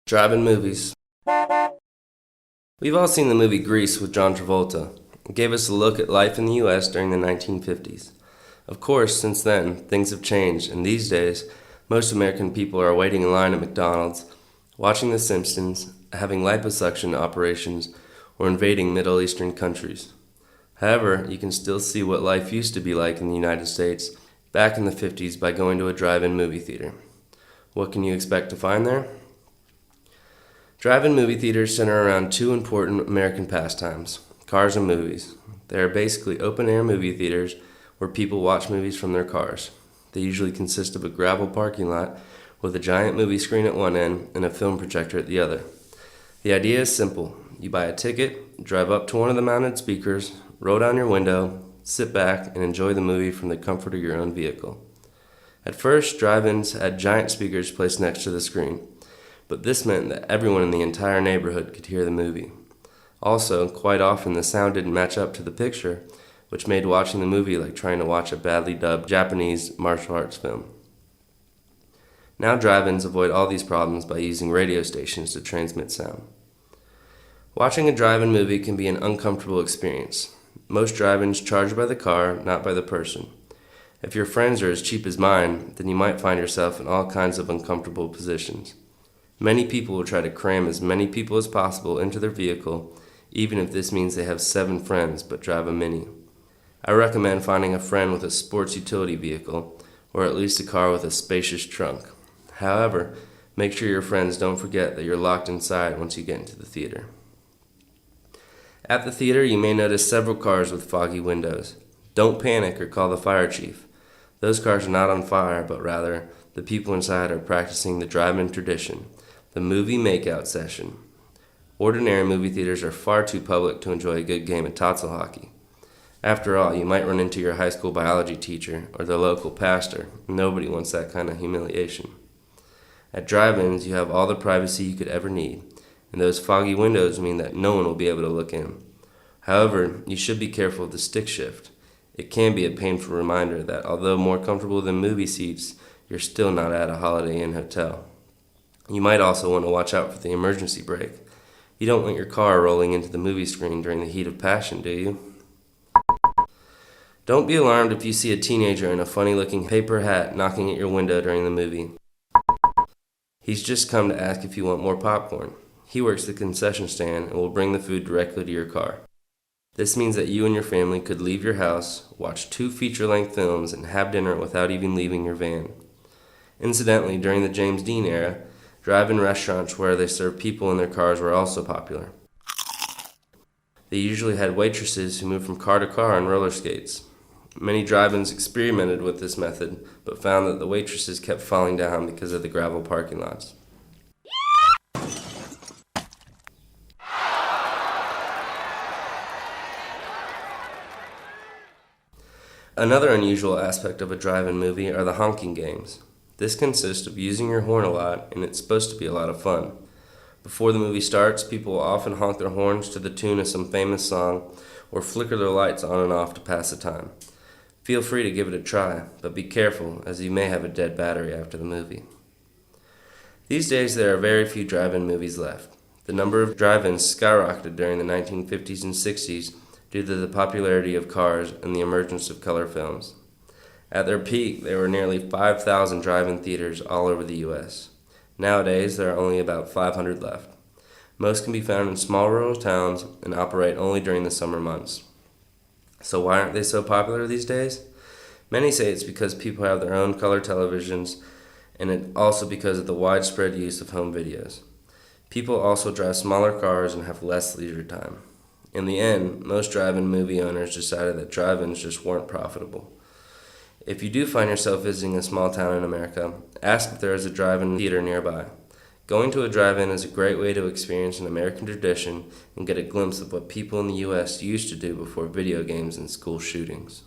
Drive-in movies. We've all seen the movie Grease with John Travolta. It gave us a look at life in the U.S. during the 1950s. Of course, since then, things have changed, and these days, most American people are waiting in line at McDonald's, watching The Simpsons, having liposuction operations, or invading Middle Eastern countries. However, you can still see what life used to be like in the United States back in the 50s by going to a drive-in movie theater. What can you expect to find there? Drive-in movie theaters center around two important American pastimes: cars and movies. They are basically open-air movie theaters where people watch movies from their cars. They usually consist of a gravel parking lot with a giant movie screen at one end and a film projector at the other. The idea is simple. You buy a ticket, drive up to one of the mounted speakers, roll down your window, sit back, and enjoy the movie from the comfort of your own vehicle. At first, drive-ins had giant speakers placed next to the screen, but this meant that everyone in the entire neighborhood could hear the movie. Also, quite often the sound didn't match up to the picture, which made watching the movie like trying to watch a badly dubbed Japanese martial arts film. Now drive-ins avoid all these problems by using radio stations to transmit sound. Watching a drive-in movie can be an uncomfortable experience. Most drive-ins charge by the car, not by the person. If your friends are as cheap as mine, then you might find yourself in all kinds of uncomfortable positions. Many people will try to cram as many people as possible into their vehicle, even if this means they have 7 friends but drive a Mini. I recommend finding a friend with a sports utility vehicle, or at least a car with a spacious trunk. However, make sure your friends don't forget that you're locked inside once you get into the theater. At the theater, you may notice several cars with foggy windows. Don't panic or call the fire chief. Those cars are not on fire, but rather, the people inside are practicing the drive-in tradition, the movie makeout session. Ordinary movie theaters are far too public to enjoy a good game of totzel hockey. After all, you might run into your high school biology teacher or the local pastor. Nobody wants that kind of humiliation. At drive-ins, you have all the privacy you could ever need, and those foggy windows mean that no one will be able to look in. However, you should be careful of the stick shift. It can be a painful reminder that although more comfortable than movie seats, you're still not at a Holiday Inn hotel. You might also want to watch out for the emergency brake. You don't want your car rolling into the movie screen during the heat of passion, do you? Don't be alarmed if you see a teenager in a funny-looking paper hat knocking at your window during the movie. He's just come to ask if you want more popcorn. He works the concession stand and will bring the food directly to your car. This means that you and your family could leave your house, watch 2 feature-length films, and have dinner without even leaving your van. Incidentally, during the James Dean era, drive-in restaurants where they served people in their cars were also popular. They usually had waitresses who moved from car to car on roller skates. Many drive-ins experimented with this method, but found that the waitresses kept falling down because of the gravel parking lots. Another unusual aspect of a drive-in movie are the honking games. This consists of using your horn a lot, and it's supposed to be a lot of fun. Before the movie starts, people will often honk their horns to the tune of some famous song or flicker their lights on and off to pass the time. Feel free to give it a try, but be careful, as you may have a dead battery after the movie. These days, there are very few drive-in movies left. The number of drive-ins skyrocketed during the 1950s and 60s due to the popularity of cars and the emergence of color films. At their peak, there were nearly 5,000 drive-in theaters all over the U.S. Nowadays, there are only about 500 left. Most can be found in small rural towns and operate only during the summer months. So why aren't they so popular these days? Many say it's because people have their own color televisions, and it also because of the widespread use of home videos. People also drive smaller cars and have less leisure time. In the end, most drive-in movie owners decided that drive-ins just weren't profitable. If you do find yourself visiting a small town in America, ask if there is a drive-in theater nearby. Going to a drive-in is a great way to experience an American tradition and get a glimpse of what people in the U.S. used to do before video games and school shootings.